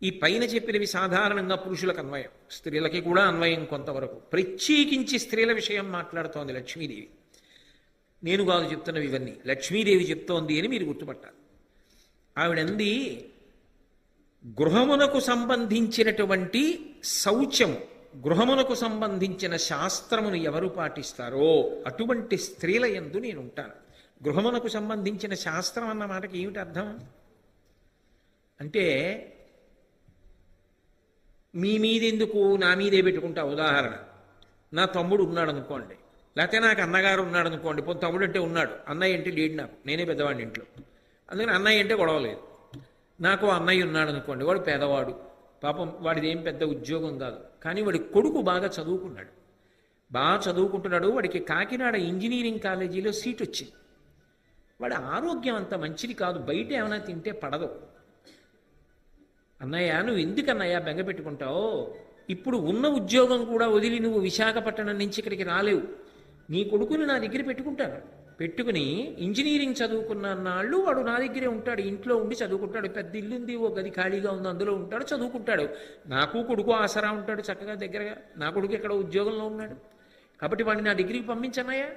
ఈ పైన చెప్పినవి సాధారణంగా పురుషులకు అన్వయం, స్త్రీలకి కూడా అన్వయం కొంతవరకు. ప్రత్యేకించి స్త్రీల విషయం మాట్లాడుతోంది లక్ష్మీదేవి. నేను కాదు చెప్తున్నవి ఇవన్నీ, లక్ష్మీదేవి చెప్తోంది అని మీరు గుర్తుపట్టాలి. ఆవిడంది, గృహమునకు సంబంధించినటువంటి శౌచము, గృహమునకు సంబంధించిన శాస్త్రమును ఎవరు పాటిస్తారో అటువంటి స్త్రీల యందు నేను ఉంటాను. గృహమునకు సంబంధించిన శాస్త్రం అన్న మాటకి ఏమిటి అర్థం అంటే, మీ మీదెందుకు నా మీదే పెట్టుకుంటా. ఉదాహరణ, నా తమ్ముడు ఉన్నాడు అనుకోండి, లేకపోతే నాకు అన్నగారు ఉన్నాడు అనుకోండి. పోనీ తమ్ముడు అంటే ఉన్నాడు, అన్నయ్య అంటే లేడు, నాకు నేనే పెద్దవాడిని ఇంట్లో, అందుకని అన్నయ్య అంటే గొడవ లేదు. నాకు అన్నయ్య ఉన్నాడు అనుకోండి, వాడు పేదవాడు, పాపం వాడిది ఏం పెద్ద ఉద్యోగం కాదు, కానీ వాడి కొడుకు బాగా చదువుకున్నాడు, వాడికి కాకినాడ ఇంజనీరింగ్ కాలేజీలో సీట్ వచ్చింది. వాడి ఆరోగ్యం అంత మంచిది కాదు, బయట ఏమైనా తింటే పడదు. అన్నయ్య, నువ్వు ఎందుకన్నయ్య బెంగ పెట్టుకుంటావు? ఇప్పుడు ఉన్న ఉద్యోగం కూడా వదిలి నువ్వు విశాఖపట్నం నుంచి ఇక్కడికి రాలేవు. నీ కొడుకుని నా దగ్గర పెట్టుకుంటాను, పెట్టుకుని ఇంజనీరింగ్ చదువుకున్న నాళ్ళు వాడు నా దగ్గరే ఉంటాడు, ఇంట్లో ఉండి చదువుకుంటాడు. పెద్ద ఇల్లుంది, ఓ గది ఖాళీగా ఉంది, అందులో ఉంటాడు, చదువుకుంటాడు. నాకు కొడుకు ఆసరా ఉంటాడు చక్కగా దగ్గరగా. నా కొడుకు ఎక్కడ ఉద్యోగంలో ఉన్నాడు, కాబట్టి వాడిని నా డిగ్రీకి పంపించన్నయ్యా,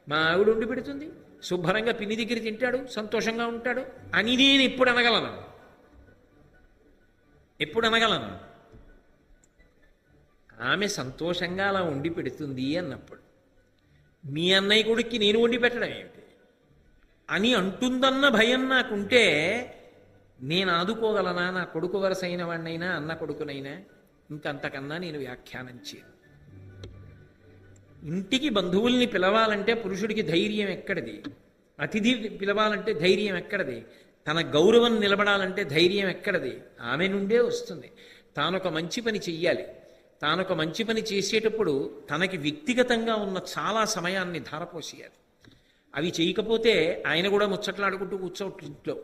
మా ఆవిడ ఉండి పెడుతుంది, శుభ్రంగా పిన్ని దగ్గర తింటాడు, సంతోషంగా ఉంటాడు అని నేను ఎప్పుడు అనగలను? ఆమె సంతోషంగా అలా వండి పెడుతుంది అన్నప్పుడు మీ అన్నయ్య కొడుక్కి నేను వండి పెట్టడం ఏమిటి అని అంటుందన్న భయం నాకుంటే నేను ఆదుకోగలనా? నా కొడుకు వరస అయిన వాడినైనా, అన్న కొడుకునైనా? ఇంకంతకన్నా నేను వ్యాఖ్యానం చేయను. ఇంటికి బంధువుల్ని పిలవాలంటే పురుషుడికి ధైర్యం ఎక్కడిది? అతిథి పిలవాలంటే ధైర్యం ఎక్కడిది? తన గౌరవం నిలబడాలంటే ధైర్యం ఎక్కడిది? ఆమె నుండే వస్తుంది. తానొక మంచి పని చెయ్యాలి, తానొక మంచి పని చేసేటప్పుడు తనకి వ్యక్తిగతంగా ఉన్న చాలా సమయాన్ని ధారపోసేయాలి. అవి చేయకపోతే ఆయన కూడా ముచ్చట్లాడుకుంటూ కూర్చోవచ్చు ఇంట్లో.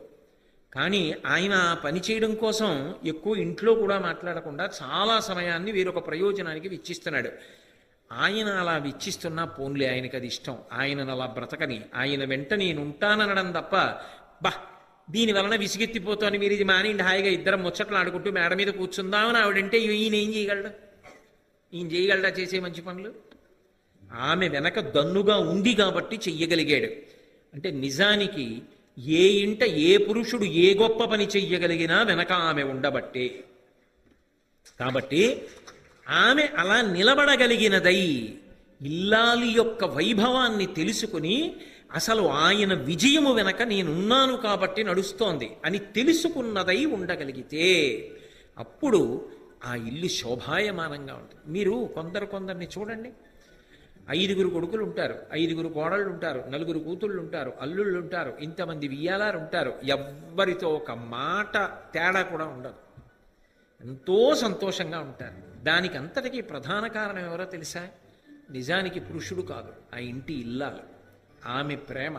కానీ ఆయన పని చేయడం కోసం ఎక్కువ ఇంట్లో కూడా మాట్లాడకుండా చాలా సమయాన్ని వేరొక ప్రయోజనానికి వెచ్చిస్తున్నాడు. ఆయన అలా వెచ్చిస్తున్నా పోన్లే, ఆయనకి అది ఇష్టం, ఆయనను అలా బ్రతకని, ఆయన వెంట నేను ఉంటాననడం తప్ప, దీని వలన విసిగెత్తిపోతాను, మీరు ఇది మానేయండి, హాయిగా ఇద్దరం ముచ్చట్లు ఆడుకుంటూ మేడ మీద కూర్చుందామని ఆవిడంటే ఈయన ఏం చేయగలడు? ఈయన చేయగలడా చేసే మంచి పనులు? ఆమె వెనక దన్నుగా ఉంది కాబట్టి చెయ్యగలిగాడు. అంటే నిజానికి ఏ ఇంట ఏ పురుషుడు ఏ గొప్ప పని చెయ్యగలిగినా వెనక ఆమె ఉండబట్టే. కాబట్టి ఆమె అలా నిలబడగలిగినదై ఇల్లాలి యొక్క వైభవాన్ని తెలుసుకుని, అసలు ఆయన విజయము వెనక నేనున్నాను కాబట్టి నడుస్తోంది అని తెలుసుకున్నదై ఉండగలిగితే అప్పుడు ఆ ఇల్లు శోభాయమానంగా ఉంటుంది. మీరు కొందరిని చూడండి, 5 కొడుకులు ఉంటారు, 5 కోడళ్ళు ఉంటారు, 4 కూతుళ్ళు ఉంటారు, అల్లుళ్ళు ఉంటారు, ఇంతమంది వియ్యాలారు ఉంటారు, ఎవ్వరితో ఒక మాట తేడా కూడా ఉండదు, ఎంతో సంతోషంగా ఉంటారు. దానికి అంతటికీ ప్రధాన కారణం ఎవరో తెలుసా? నిజానికి పురుషుడు కాదు, ఆ ఇంటి ఇల్లాలు. ఆమె ప్రేమ,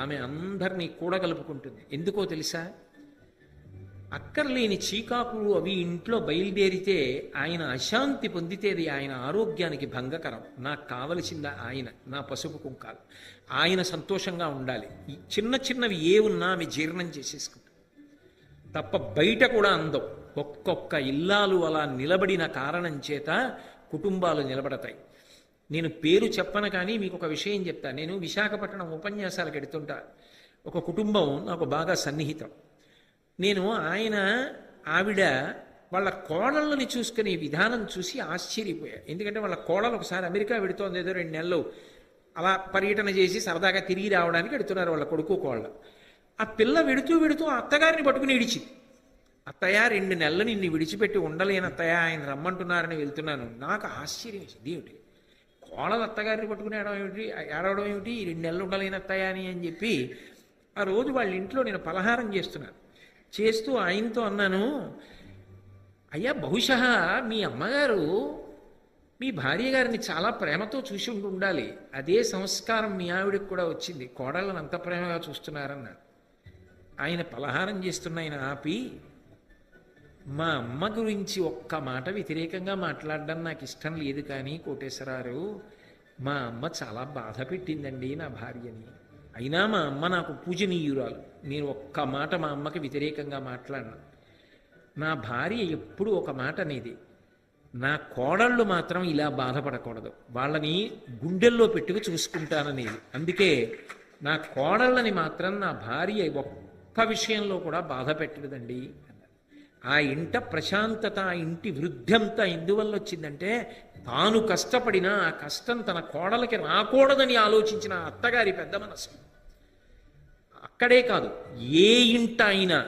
ఆమె అందరినీ కూడగలుపుకుంటుంది. ఎందుకో తెలుసా? అక్కర్లేని చీకాకులు అవి ఇంట్లో బయలుదేరితే ఆయన అశాంతి పొందితేది ఆయన ఆరోగ్యానికి భంగకరం. నాకు కావలసిందా ఆయన, నా పసుపు కుంకాలు. ఆయన సంతోషంగా ఉండాలి. ఈ చిన్నవి ఏ ఉన్నా ఆమె జీర్ణం చేసేసుకుంటాం తప్ప బయట కూడా అందం. ఒక్కొక్క ఇల్లాలు అలా నిలబడిన కారణం చేత కుటుంబాలు నిలబడతాయి. నేను పేరు చెప్పను, కానీ మీకు ఒక విషయం చెప్తా. నేను విశాఖపట్నం ఉపన్యాసాలకు ఎడుతుంటా. ఒక కుటుంబం నాకు బాగా సన్నిహితం. నేను ఆవిడ వాళ్ళ కోడళ్ళని చూసుకునే విధానం చూసి ఆశ్చర్యపోయా. ఎందుకంటే వాళ్ళ కోడలు ఒకసారి అమెరికా వెడుతోంది, ఏదో 2 నెలలు అలా పర్యటన చేసి సరదాగా తిరిగి రావడానికి వెడుతున్నారు వాళ్ళ కొడుకు కోళ్ళ. ఆ పిల్ల వెడుతూ అత్తగారిని పట్టుకుని ఇడిచింది. అత్తయ్య, 2 నెలలు నిన్ను విడిచిపెట్టి ఉండలేను అత్తయ్య, ఆయన రమ్మంటున్నారని వెళ్తున్నాను. నాకు ఆశ్చర్యం వేసింది. ఏమిటి కోడలు అత్తగారిని పట్టుకుని ఏడవడం ఏమిటి, 2 నెలలు ఉండలేను అత్తయ్య అని చెప్పి ఆ రోజు వాళ్ళ ఇంట్లో నేను పలహారం చేస్తూ ఆయనతో అన్నాను, అయ్యా, బహుశా మీ అమ్మగారు మీ భార్య గారిని చాలా ప్రేమతో చూసి ఉండాలి, అదే సంస్కారం మీ ఆవిడకి కూడా వచ్చింది, కోడళ్ళని అంత ప్రేమగా చూస్తున్నారన్నాడు. ఆయన పలహారం చేస్తున్న ఆయన ఆపి, మా అమ్మ గురించి ఒక్క మాట వ్యతిరేకంగా మాట్లాడడం నాకు ఇష్టం లేదు, కానీ కోటేశ్వరారు, మా అమ్మ చాలా బాధ పెట్టిందండి నా భార్యని. అయినా మా అమ్మ నాకు పూజనీయురాలు, నేను ఒక్క మాట మా అమ్మకి వ్యతిరేకంగా మాట్లాడినా. నా భార్య ఎప్పుడు ఒక మాట అనేది, నా కోడళ్ళు మాత్రం ఇలా బాధపడకూడదు, వాళ్ళని గుండెల్లో పెట్టుకు చూసుకుంటాననేది. అందుకే నా కోడళ్ళని మాత్రం నా భార్య ఒక్క విషయంలో కూడా బాధ పెట్టలేదండి అన్నారు. ఆ ఇంట ప్రశాంతత, ఆ ఇంటి వృద్ధి అంతా ఎందువల్ల వచ్చిందంటే తాను కష్టపడినా ఆ కష్టం తన కోడలకి రాకూడదని ఆలోచించిన అత్తగారి పెద్ద మనసు. అక్కడే కాదు, ఏ ఇంట అయినా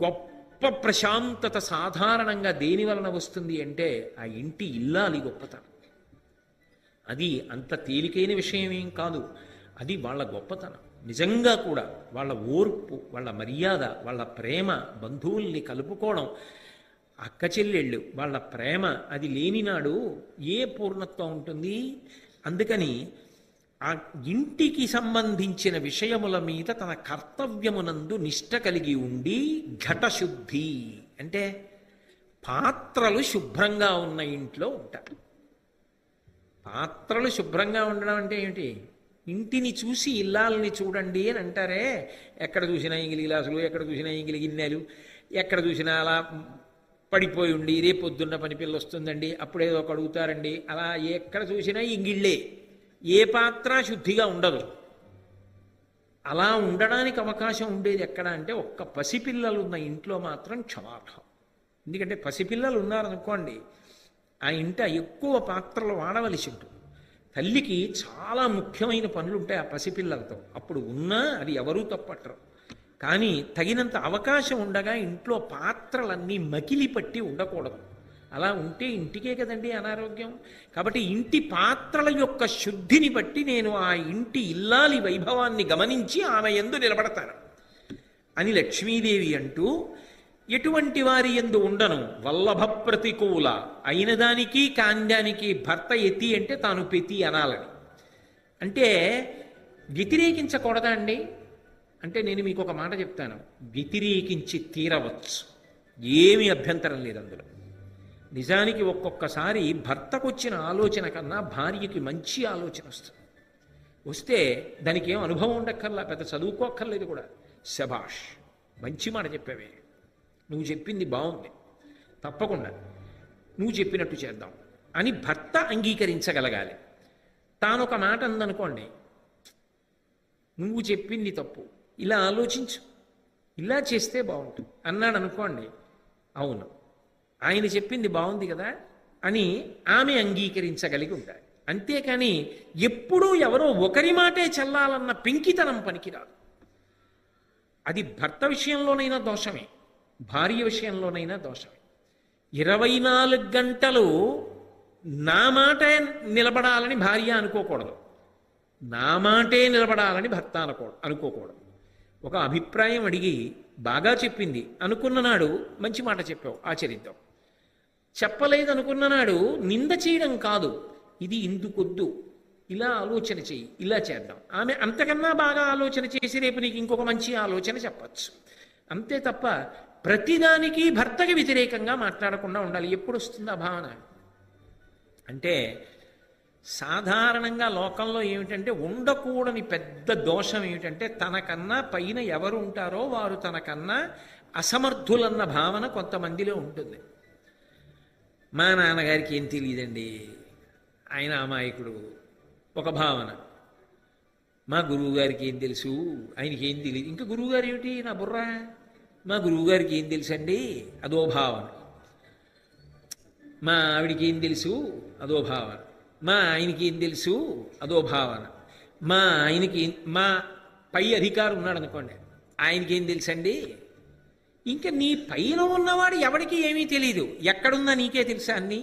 గొప్ప ప్రశాంతత సాధారణంగా దేని వలన వస్తుంది అంటే ఆ ఇంటి ఇల్లాలి గొప్పతనం. అది అంత తేలికైన విషయం ఏం కాదు, అది వాళ్ళ గొప్పతనం. నిజంగా కూడా వాళ్ళ ఓర్పు, వాళ్ళ మర్యాద, వాళ్ళ ప్రేమ, బంధువుల్ని కలుపుకోవడం, అక్క చెల్లెళ్ళు వాళ్ళ ప్రేమ, అది లేనినాడు ఏ పూర్ణత్వం ఉంటుంది? అందుకని ఆ ఇంటికి సంబంధించిన విషయముల మీద తన కర్తవ్యమునందు నిష్ట కలిగి ఉండి ఘటశుద్ధి అంటే పాత్రలు శుభ్రంగా ఉన్న ఇంట్లో ఉంటారు. పాత్రలు శుభ్రంగా ఉండడం అంటే ఏమిటి? ఇంటిని చూసి ఇల్లాలని చూడండి అని అంటారే. ఎక్కడ చూసినా ఇంగిలి గ్లాసులు, ఎక్కడ చూసినా ఇంగిలి గిన్నెలు, ఎక్కడ చూసినా అలా పడిపోయి ఉండి రేపు పొద్దున్న పని పిల్ల వస్తుందండి అప్పుడేదో ఒక అడుగుతారండి, అలా ఎక్కడ చూసినా ఇంగిళ్ళే, ఏ పాత్ర శుద్ధిగా ఉండదు. అలా ఉండడానికి అవకాశం ఉండేది ఎక్కడ అంటే ఒక్క పసిపిల్లలు ఉన్న ఇంట్లో మాత్రం క్షమార్హం. ఎందుకంటే పసిపిల్లలు ఉన్నారనుకోండి, ఆ ఇంట ఎక్కువ పాత్రలు వాడవలసి ఉంటుంది. తల్లికి చాలా ముఖ్యమైన పనులు ఉంటాయి ఆ పసిపిల్లలతో. అప్పుడు ఉన్నా అది ఎవరూ తప్పట్టరు. కానీ తగినంత అవకాశం ఉండగా ఇంట్లో పాత్రలన్నీ మకిలి పట్టి ఉండకూడదు. అలా ఉంటే ఇంటికే కదండి అనారోగ్యం. కాబట్టి ఇంటి పాత్రల యొక్క శుద్ధిని బట్టి నేను ఆ ఇంటి ఇల్లాలి వైభవాన్ని గమనించి ఆమె యందు నిలబడతాను అని లక్ష్మీదేవి అంటూ, ఎటువంటి వారి యందు ఉండను వల్లభ ప్రతికూల, అయిన దానికి కాందానికి భర్త ఎత్తి అంటే తాను పెతి అనాలని. అంటే వ్యతిరేకించకూడదా అండి అంటే నేను మీకు ఒక మాట చెప్తాను, వ్యతిరేకించి తీరవచ్చు, ఏమీ అభ్యంతరం లేదు అందులో. నిజానికి ఒక్కొక్కసారి భర్తకు వచ్చిన ఆలోచన కన్నా భార్యకి మంచి ఆలోచన వస్తుంది. వస్తే దానికి ఏం అనుభవం ఉండక్కర్లా, పెద్ద చదువుకోక్కర్లేదు కూడా. శభాష్, మంచి మాట చెప్పావే, నువ్వు చెప్పింది బాగుంది, తప్పకుండా నువ్వు చెప్పినట్టు చేద్దాం అని భర్త అంగీకరించగలగాలి. తానొక మాట అందనుకోండి, నువ్వు చెప్పింది తప్పు, ఇలా ఆలోచించు, ఇలా చేస్తే బాగుంటుంది అన్నాడు అనుకోండి, అవును ఆయన చెప్పింది బాగుంది కదా అని ఆమె అంగీకరించగలిగి ఉండాలి. అంతేకాని ఎప్పుడూ ఎవరో ఒకరి మాటే చెల్లాలన్న పెంకితనం పనికిరాదు. అది భర్త విషయంలోనైనా దోషమే, భార్య విషయంలోనైనా దోషమే. 24 గంటలు నా మాటే నిలబడాలని భార్య అనుకోకూడదు, నా మాటే నిలబడాలని భర్త అనుకోకూడదు. ఒక అభిప్రాయం అడిగి బాగా చెప్పింది అనుకున్న నాడు మంచి మాట చెప్పావు, ఆచరిద్దాం. చెప్పలేదు అనుకున్న నాడు నింద చేయడం కాదు, ఇది ఇందుకొద్దు, ఇలా ఆలోచన చెయ్యి, ఇలా చేద్దాం. ఆమె అంతకన్నా బాగా ఆలోచన చేసి రేపు నీకు ఇంకొక మంచి ఆలోచన చెప్పచ్చు. అంతే తప్ప ప్రతిదానికి భర్తకి వ్యతిరేకంగా మాట్లాడకుండా ఉండాలి. ఎప్పుడు వస్తుంది ఆ భావన అంటే, సాధారణంగా లోకంలో ఏమిటంటే ఉండకూడని పెద్ద దోషం ఏమిటంటే, తనకన్నా పైన ఎవరు ఉంటారో వారు తనకన్నా అసమర్థులన్న భావన కొంతమందిలో ఉంటుంది. మా నాన్నగారికి ఏం తెలియదండి, ఆయన అమాయకుడు, ఒక భావన. మా గురువుగారికి ఏం తెలుసు, ఆయనకి ఏం తెలియదు. ఇంకా గురువుగారు ఏమిటి నా బుర్ర, మా గురువుగారికి ఏం తెలుసండి, అదో భావన. మా ఆవిడికి ఏం తెలుసు, అదో భావన. మా ఆయనకి ఏం తెలుసు, అదో భావన. మా పై అధికారం ఉన్నాడు అనుకోండి, ఆయనకి ఏం తెలుసండి. ఇంకా నీ పైన ఉన్నవాడు ఎవరికి ఏమీ తెలియదు, ఎక్కడున్నా నీకే తెలుసా అన్నీ.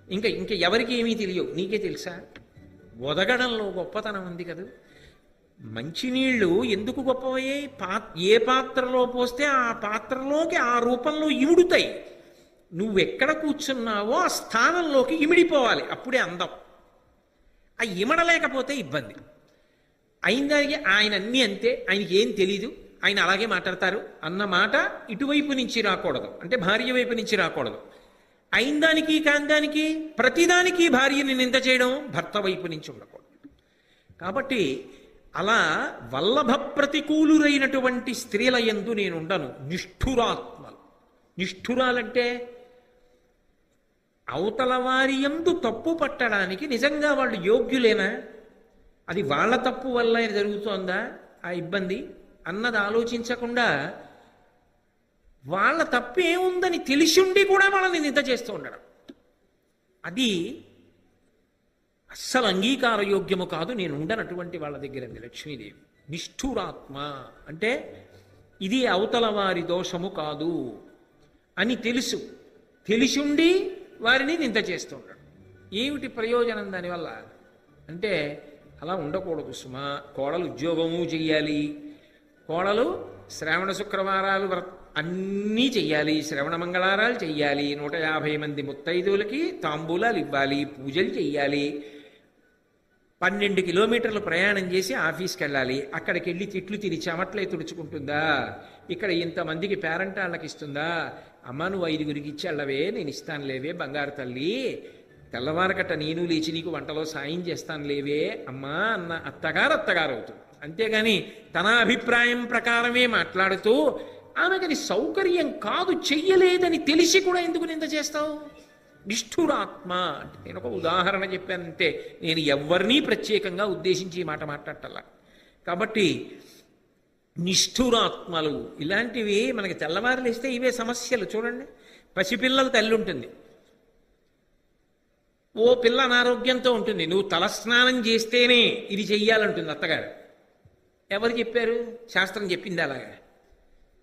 ఇంకా ఎవరికి ఏమీ తెలియవు, నీకే తెలుసా. ఒదగడంలో గొప్పతనం ఉంది కదా. మంచినీళ్ళు ఎందుకు గొప్పవయ్యాయి? ఏ పాత్రలో పోస్తే ఆ పాత్రలోకి ఆ రూపంలో ఇముడుతాయి. నువ్వెక్కడ కూర్చున్నావో ఆ స్థానంలోకి ఇమిడిపోవాలి, అప్పుడే అందం. ఆ ఇమడలేకపోతే ఇబ్బంది. అయిందానికి ఆయన అన్నీ అంతే, ఆయనకి ఏం తెలీదు, ఆయన అలాగే మాట్లాడతారు అన్న మాట ఇటువైపు నుంచి రాకూడదు, అంటే భార్య వైపు నుంచి రాకూడదు. అయిందానికి కాందానికి ప్రతిదానికి భార్యని నింద చేయడం భర్త వైపు నుంచి ఉండకూడదు. కాబట్టి అలా వల్లభ ప్రతికూలురైనటువంటి స్త్రీల యందు నేనుండను. నిష్ఠురాత్మలు. నిష్ఠురాలంటే అవతల వారి యందు తప్పు పట్టడానికి నిజంగా వాళ్ళు యోగ్యులేనా, అది వాళ్ళ తప్పు వల్ల జరుగుతోందా ఆ ఇబ్బంది అన్నది ఆలోచించకుండా వాళ్ళ తప్పేముందని తెలిసిండి కూడా వాళ్ళని నింద చేస్తూ ఉండడం, అది అస్సలు అంగీకార యోగ్యము కాదు. నేను ఉండనటువంటి వాళ్ళ దగ్గర లక్ష్మీదేవి. నిష్ఠురాత్మ అంటే ఇది అవతల వారి దోషము కాదు అని తెలిసిండి వారిని నింద చేస్తూ ఉండడం. ఏమిటి ప్రయోజనం దానివల్ల అంటే అలా ఉండకూడదు సుమా. కోడలు ఉద్యోగము చెయ్యాలి, కోడలు శ్రావణ శుక్రవారాలు అన్నీ చెయ్యాలి, శ్రవణ మంగళారాలు చెయ్యాలి, 150 మంది ముత్తైదువులకి తాంబూలాలు ఇవ్వాలి, పూజలు చెయ్యాలి, 12 కిలోమీటర్లు ప్రయాణం చేసి ఆఫీస్కి వెళ్ళాలి, అక్కడికి వెళ్ళి తిట్లు తిని చెమట్లే తుడుచుకుంటుందా, ఇక్కడ ఇంతమందికి పేరెంటాళ్ళకి ఇస్తుందా, అమ్మ నువ్వు 5గురికి ఇచ్చి వెళ్ళవే, నేను ఇస్తాను లేవే బంగారు తల్లి, తెల్లవారకట్ట నేను లేచి నీకు వంటలో సాయం చేస్తాను లేవే అమ్మా అన్న అత్తగారు అవుతుంది. అంతేగాని తన అభిప్రాయం ప్రకారమే మాట్లాడుతూ ఆమెకది సౌకర్యం కాదు, చెయ్యలేదని తెలిసి కూడా ఎందుకు నింద చేస్తావు? నిష్ఠురాత్మ అంటే నేను ఒక ఉదాహరణ చెప్పానంతే, నేను ఎవరినీ ప్రత్యేకంగా ఉద్దేశించి ఈ మాట మాట్లాడటల్లా. కాబట్టి నిష్ఠురాత్మలు ఇలాంటివి మనకి తెల్లవారులేస్తే ఇవే సమస్యలు. చూడండి, పసిపిల్లల తల్లి ఉంటుంది, ఓ పిల్ల అనారోగ్యంతో ఉంటుంది, నువ్వు తలస్నానం చేస్తేనే ఇది చెయ్యాలంటుంది అత్తగారు. ఎవరు చెప్పారు? శాస్త్రం చెప్పింది అలాగా.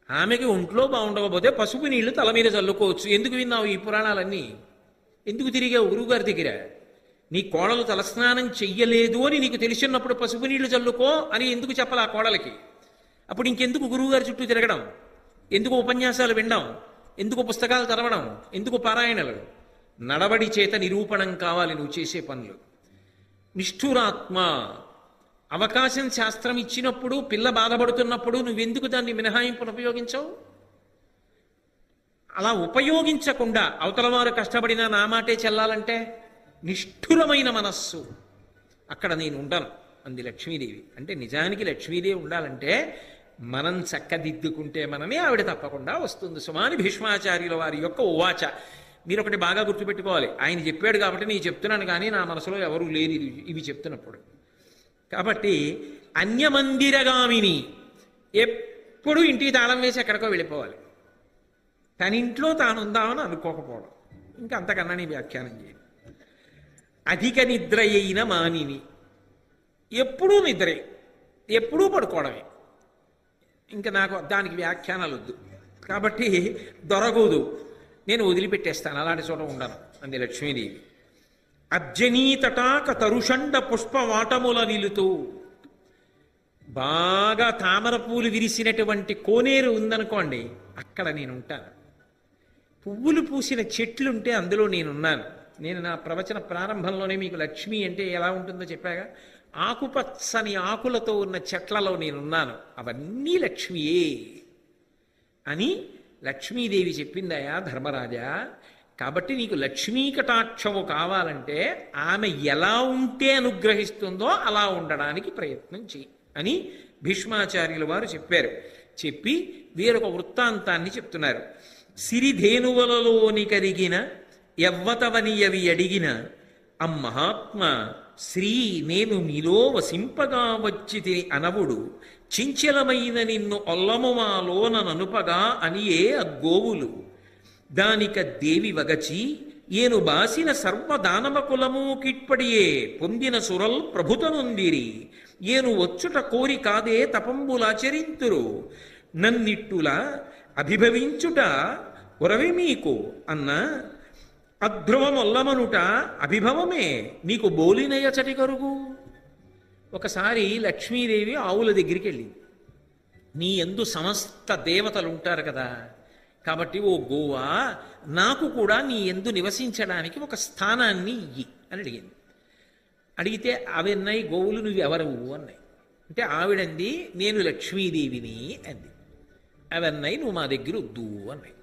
ఆమెకి ఒంట్లో బాగుండకపోతే పసుపు నీళ్లు తల మీద చల్లుకోవచ్చు. ఎందుకు విన్నావు ఈ పురాణాలన్నీ? ఎందుకు తిరిగావు గురువుగారి దగ్గర? నీ కోడలు తలస్నానం చెయ్యలేదు అని నీకు తెలిసినప్పుడు పసుపు నీళ్లు చల్లుకో అని ఎందుకు చెప్పాలి ఆ కోడలకి? అప్పుడు ఇంకెందుకు గురువుగారి చుట్టూ తిరగడం, ఎందుకు ఉపన్యాసాలు వినడం, ఎందుకు పుస్తకాలు చదవడం, ఎందుకు పారాయణలు? నడవడి చేత నిరూపణం కావాలి నువ్వు చేసే పనులు. నిష్ఠురాత్మ అవకాశం శాస్త్రం ఇచ్చినప్పుడు, పిల్ల బాధపడుతున్నప్పుడు నువ్వెందుకు దాన్ని మినహాయింపును ఉపయోగించవు? అలా ఉపయోగించకుండా అవతల వారు కష్టపడినా నా మాటే చెల్లాలంటే నిష్ఠురమైన మనస్సు, అక్కడ నేను ఉండను అంది లక్ష్మీదేవి. అంటే నిజానికి లక్ష్మీదేవి ఉండాలంటే మనం చక్కదిద్దుకుంటే మనమే ఆవిడ తప్పకుండా వస్తుంది సుమాని భీష్మాచార్యుల వారి యొక్క ఉవాచ. మీరు ఒకటి బాగా గుర్తుపెట్టుకోవాలి, ఆయన చెప్పాడు కాబట్టి నేను చెప్తున్నాను, కానీ నా మనసులో ఎవరూ లేరు ఇవి చెప్తున్నప్పుడు. కాబట్టి అన్యమందిరగామిని, ఎప్పుడు ఇంటికి తాళం వేసి ఎక్కడికో వెళ్ళిపోవాలి, తన ఇంట్లో తాను ఉందామని అనుకోకపోవడం, ఇంకా అంతకన్నా నీ వ్యాఖ్యానం చేయండి. అధిక నిద్ర అయిన మానిని, ఎప్పుడూ నిద్రే, ఎప్పుడూ పడుకోవడమే, ఇంకా నాకు దానికి వ్యాఖ్యానాలు వద్దు. కాబట్టి దొరకదు, నేను వదిలిపెట్టేస్తాను, అలాంటి చోట ఉండను అంది లక్ష్మీదేవి. అర్జనీ తటాక తరుషండ పుష్పవాటముల నిలుతూ, బాగా తామర పూలు విరిసినటువంటి కోనేరు ఉందనుకోండి, అక్కడ నేను ఉంటాను. పువ్వులు పూసిన చెట్లుంటే అందులో నేనున్నాను. నేను నా ప్రవచన ప్రారంభంలోనే మీకు లక్ష్మి అంటే ఎలా ఉంటుందో చెప్పాగా, ఆకుపచ్చని ఆకులతో ఉన్న చెట్లలో నేనున్నాను, అవన్నీ లక్ష్మియే అని లక్ష్మీదేవి చెప్పిందయా ధర్మరాజా. కాబట్టి నీకు లక్ష్మీ కటాక్షము కావాలంటే ఆమె ఎలా ఉంటే అనుగ్రహిస్తుందో అలా ఉండడానికి ప్రయత్నం చెయ్యి అని భీష్మాచార్యుల వారు చెప్పారు. చెప్పి వేరొక వృత్తాంతాన్ని చెప్తున్నారు. సిరిధేనువలలోని కరిగిన ఎవ్వతవనియవి అడిగిన అమ్మహాత్మ శ్రీ నేను మీలో వసింపగా వచ్చి తిని అనవుడు, చించలమైన నిన్ను ఒల్లముమాలోన ననుపగా అనియే అగ్గోవులు, దానిక దేవి వగచి ఏను బాసిన సర్వదానవ కులము కిట్పడియే పొందిన సురల్ ప్రభుతనుందిరి, ఏను వచ్చుట కోరి కాదే తపంబులాచరింతురు, నన్నిట్టుల అభిభవించుట ఉరవి మీకు అన్న అధ్రువమొల్లమనుట అభిభవమే నీకు బోలినయచటి కరుగు. ఒకసారి లక్ష్మీదేవి ఆవుల దగ్గరికి వెళ్ళింది. నీ యందు సమస్త దేవతలు ఉంటారు కదా, కాబట్టి ఓ గోవా నాకు కూడా నీ యందు నివసించడానికి ఒక స్థానాన్ని ఇయ్యి అని అడిగింది. అడిగితే అవన్నాయి గోవులు నువ్వెవరవు అన్నాయి. అంటే ఆవిడంది నేను లక్ష్మీదేవిని అంది. అవన్నాయి నువ్వు మా దగ్గర వద్దు అన్నాయి.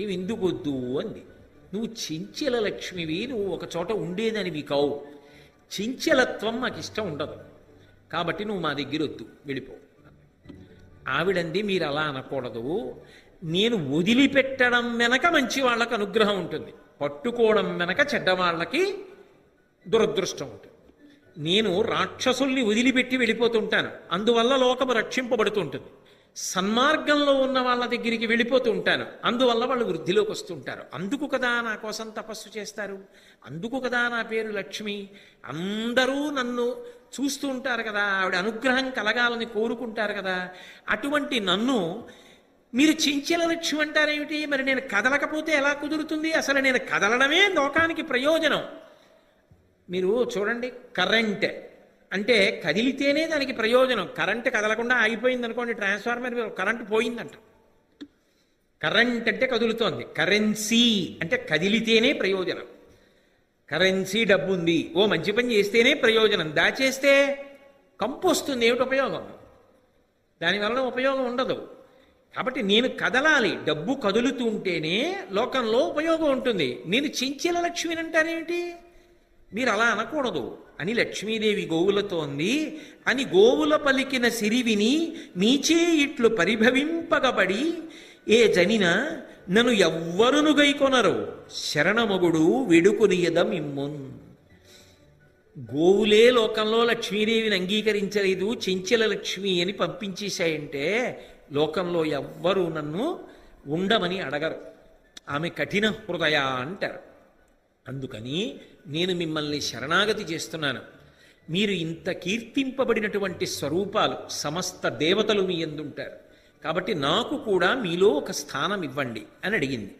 ఇవి ఎందుకు వద్దు అంది. నువ్వు చించల లక్ష్మివి, నువ్వు ఒక చోట ఉండేదానివి కావు, చించలత్వం నాకు ఇష్టం ఉండదు, కాబట్టి నువ్వు మా దగ్గర వద్దు, వెళ్ళిపో. ఆవిడంది, మీరు అలా అనకూడదు, నేను వదిలిపెట్టడం వెనక మంచి వాళ్ళకి అనుగ్రహం ఉంటుంది, పట్టుకోవడం వెనక చెడ్డవాళ్ళకి దురదృష్టం ఉంటుంది. నేను రాక్షసుల్ని వదిలిపెట్టి వెళ్ళిపోతుంటాను, అందువల్ల లోకము రక్షింపబడుతుంటుంది. సన్మార్గంలో ఉన్న వాళ్ళ దగ్గరికి వెళ్ళిపోతూ ఉంటాను, అందువల్ల వాళ్ళు వృద్ధిలోకి వస్తుంటారు. అందుకు కదా నా కోసం తపస్సు చేస్తారు, అందుకు కదా నా పేరు లక్ష్మి. అందరూ నన్ను చూస్తూ ఉంటారు కదా, ఆవిడ అనుగ్రహం కలగాలని కోరుకుంటారు కదా. అటువంటి నన్ను మీరు చెంచల లక్ష్మి అంటారేమిటి? మరి నేను కదలకపోతే ఎలా కుదురుతుంది? అసలు నేను కదలడమే లోకానికి ప్రయోజనం. మీరు చూడండి, కరెంట్ అంటే కదిలితేనే దానికి ప్రయోజనం. కరెంట్ కదలకుండా ఆగిపోయింది అనుకోండి, ట్రాన్స్ఫార్మర్ కరెంటు పోయిందంట. కరెంట్ అంటే కదులుతోంది, కరెన్సీ అంటే కదిలితేనే ప్రయోజనం. కరెన్సీ డబ్బు ఉంది, ఓ మంచి పని చేస్తేనే ప్రయోజనం, దాచేస్తే కంపు వస్తుంది, ఏమిటి ఉపయోగం? దానివల్ల ఉపయోగం ఉండదు. కాబట్టి నేను కదలాలి, డబ్బు కదులుతూ ఉంటేనే లోకంలో ఉపయోగం ఉంటుంది. నేను చెంచల లక్ష్మిని అంటారేమిటి? మీరు అలా అనకూడదు అని లక్ష్మీదేవి గోవులతో అంది. అని గోవుల పలికిన సిరివిని నీచే ఇట్లు పరిభవింపగబడి, ఏ జనిన నన్ను ఎవ్వరును గైకొనరు, శరణమగుడు వెడుకునియదమిమ్మున్. గోవులే లోకంలో లక్ష్మీదేవిని అంగీకరించలేదు, చెంచల లక్ష్మి అని పంపించేశాయంటే లోకంలో ఎవ్వరూ నన్ను ఉండమని అడగరు. ఆమె కఠిన హృదయ అంటారు. అందుకని నేను మిమ్మల్ని శరణాగతి చేస్తున్నాను. మీరు ఇంత కీర్తింపబడినటువంటి స్వరూపాలు, సమస్త దేవతలు మీ యందుంటారు, కాబట్టి నాకు కూడా మీలో ఒక స్థానం ఇవ్వండి అని అడిగింది.